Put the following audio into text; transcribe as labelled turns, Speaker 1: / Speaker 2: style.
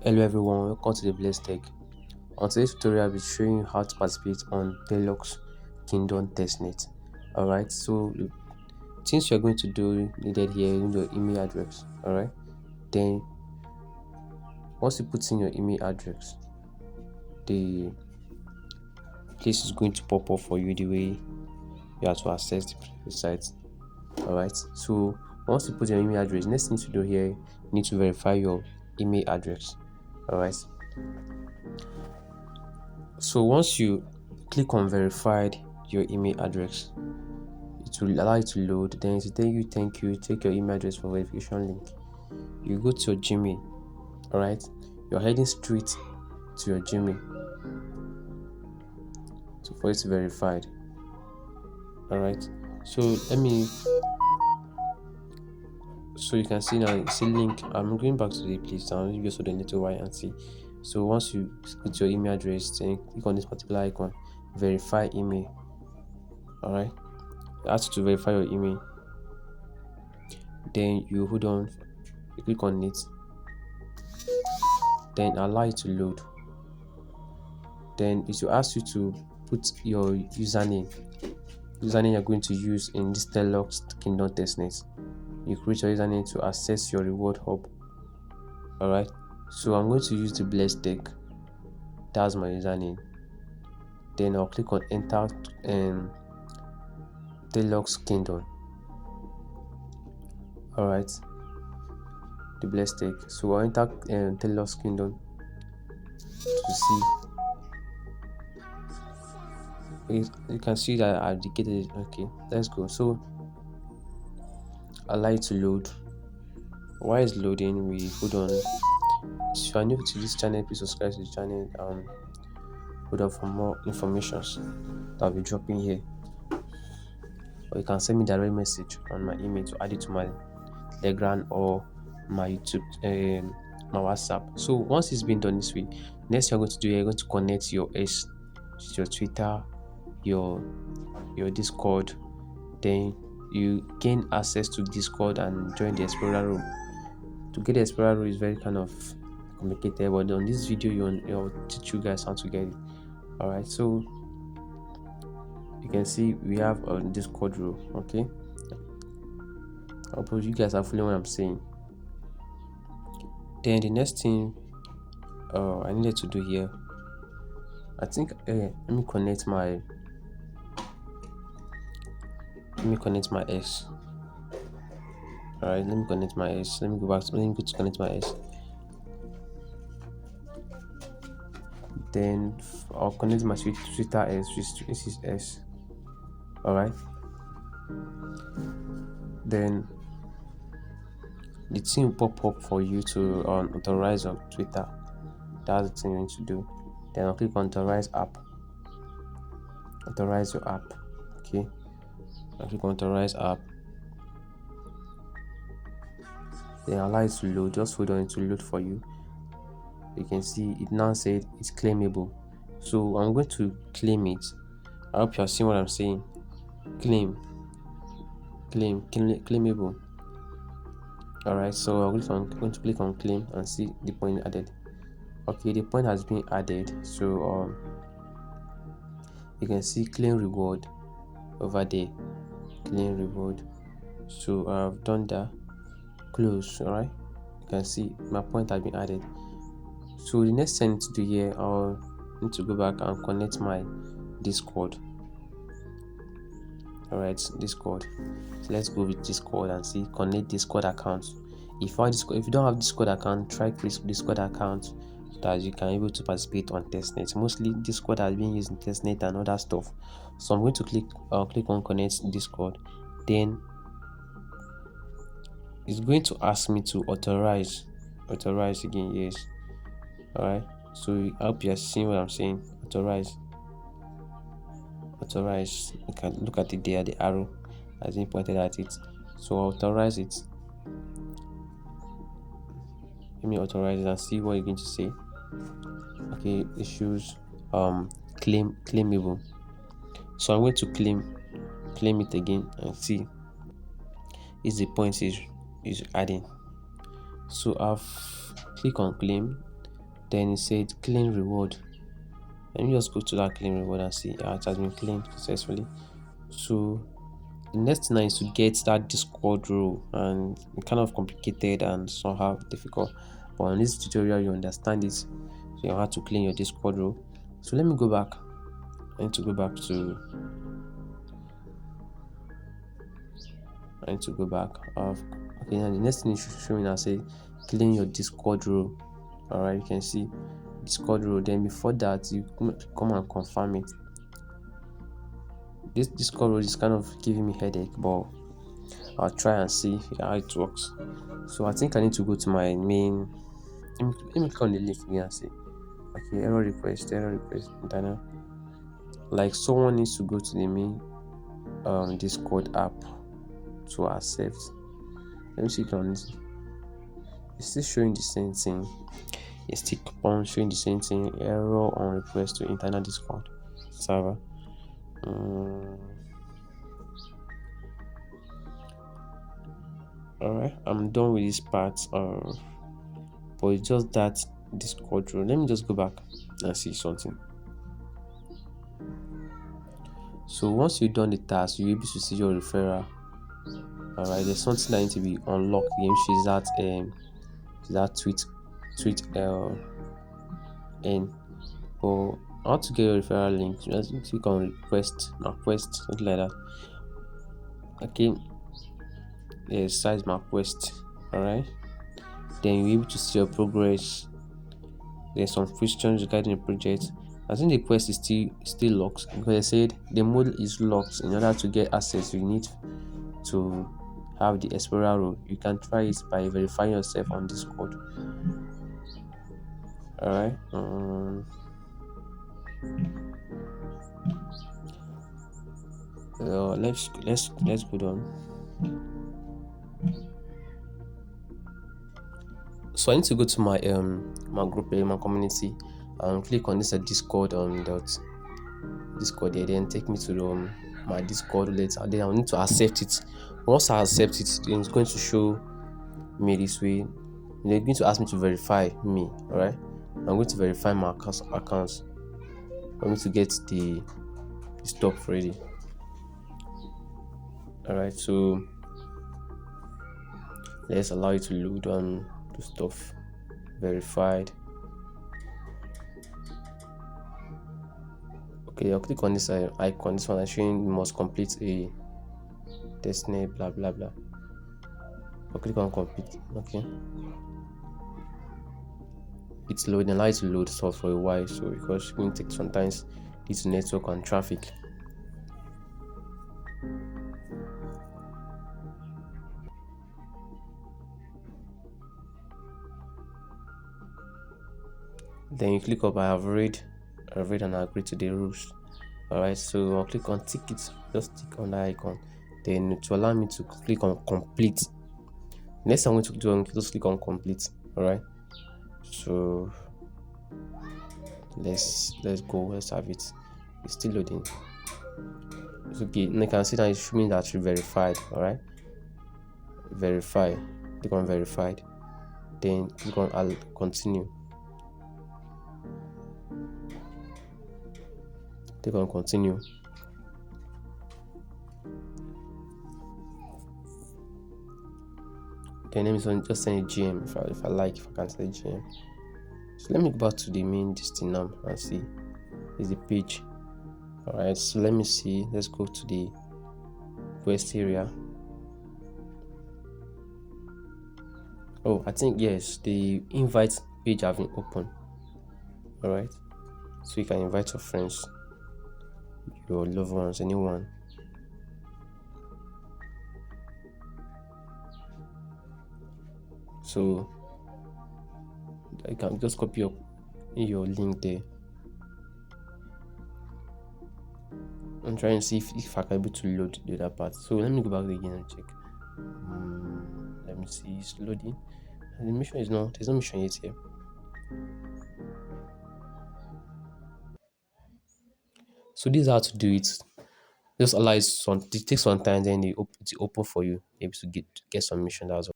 Speaker 1: Hello everyone, welcome to the Blessed Tech. On today's tutorial, I'll be showing you how to participate on TALUS Kingdom testnet. Alright, so the things you're going to do needed here is your email address. Alright, then once you put in your email address, the place is going to pop up for you the way you have to access the site. Alright, so once you put your email address, next thing to do here, you need to verify your email address. Alright, so once you click on verified your email address, it will allow you to load. Then it will tell you thank you, take your email address for verification link. You go to your Gmail. Alright, you're heading straight to your Gmail so for it to verified. Alright, so so you can see now, see link. I'm going back to the place now. You go to the little y and see. So once you put your email address, then click on this particular icon, verify email. Alright, it asks you to verify your email. Then you hold on, you click on it, then allow it to load. Then it will ask you to put your username you're going to use in this TALUS Kingdom testnet. You create your username to access your reward hub. Alright, so I'm going to use the Blessed Tech. That's my username. Then I'll click on enter TALUS Kingdom. Alright, the Blessed Tech. So I'll enter TALUS Kingdom to see. You can see that I've dedicated it. Okay, let's go. So allow it to load. While it's loading, we hold on. If you are new to this channel, please subscribe to the channel and hold on for more informations that I'll be dropping here. Or you can send me direct message on my email to add it to my Telegram or my YouTube, my WhatsApp. So once it's been done this way, next you're going to do, you're going to connect your S, your Twitter, your Discord. Then you gain access to Discord and join the Explorer room. To get the Explorer room is very kind of complicated, but on this video you'll teach you guys how to get it. Alright, so you can see we have a Discord room. Okay, I hope you guys are following what I'm saying. Then the next thing I needed to do here, I think let me connect my S. Alright, let me connect my S. Let me go to connect my S. Then I'll connect my Twitter S, this is S. Alright, then the thing will pop up for you to authorize on Twitter. That's the thing you need to do. Then I'll click on authorize app. Authorize your app. Okay, I'll click on authorize app. Then allow it to load. Just hold on, it to load for you. You can see it now said it's claimable. So I'm going to claim it. I hope you're seeing what I'm saying. Claimable. Alright, so I'm going to click on claim and see the point added. Okay, the point has been added. So you can see claim reward over there. Claim reward. So I've done that. Close. Alright, you can see my point has been added. So the next thing to do here, I'll need to go back and connect my Discord. Alright, Discord. So let's go with Discord and see connect Discord account. If you don't have Discord account, try create Discord account so that you can be able to participate on testnet. Mostly Discord has been used in testnet and other stuff. So I'm going to click on connect Discord. Then it's going to ask me to authorize again. Yes. Alright, so I hope you're seeing what I'm saying. Authorize. You can look at it there, the arrow has been pointed at it. So authorize it. Let me authorize it and see what you're going to say. Okay, it shows claimable. So I'm going to claim it again and see if the point is adding. So I've click on claim. Then it said claim reward. Let me just go to that claim reward and see it has been claimed successfully. So the next thing is to get that Discord role, and it's kind of complicated and somehow difficult. But in this tutorial, you understand it. So you have to claim your Discord role. So let me go back. I need to go back to. I need to go back. Okay, now the next thing is showing us say claim your Discord role. Alright, you can see Discord role. Then before that, you come and confirm it. This Discord role is kind of giving me headache, but I'll try and see how it works. So I think I need to go to my main. Let me click on the link again and see. Okay, error request, internet. Like someone needs to go to the main Discord app to accept. Let me see on this. It's still showing the same thing. It's still on showing the same thing. Error on request to internet Discord server. Alright, I'm done with this part. But it's just that Discord rule. Let me just go back and see something. So once you've done the task, you'll be able to see your referral. Alright, there's something that needs to be unlocked again, which is that tweet n. But how to get your referral link? Just click on request, something like that. Okay, there's size my quest. Alright, then you'll be able to see your progress. There's some questions regarding the project. I think the quest is still locked because they said the mode is locked. In order to get access, you need to have the Explorer role. You can try it by verifying yourself on Discord. Alright. Let's go down. So I need to go to my my group, my community, and click on this Discord Discord there, then take me to the, my Discord later. Then I'll need to accept it. Once I accept it, then it's going to show me this way. They're going to ask me to verify me. Alright, I'm going to verify my accounts. I'm going to get the stuff ready. Alright, so let's allow it to load on the stuff verified. Okay, I'll click on this icon. This one is showing you must complete a testnet, blah blah blah. I'll click on complete. Okay, it's loading. Allow it to load stuff for a while, so because it can take sometimes due to network and traffic. Then you click up I have read and agree to the rules. Alright, so I'll click on tickets. Just click on that icon. Then to allow me to click on complete. Next I'm going to do, I'm just click on complete. Alright, so let's go. Let's have it. It's still loading. It's okay. And you can see that it's showing that you verified. Alright, verify. Click on verified. Then click on I'll continue. Click on continue. Then let me just send a GM if I like, if I can say GM. So let me go back to the main now and see is the page. Alright, so let me see. Let's go to the quest area. Oh, I think yes, the invite page have been open. Alright, so you can invite your friends, your loved ones, anyone. So I can just copy your link there. I'm trying to see if I can be able to load the other part. So let me go back again and check. Let me see, it's loading. And the mission is not, there's no mission yet here. So this is how to do it. Just allow it takes some time, then it open for you, able to get some mission. That's all.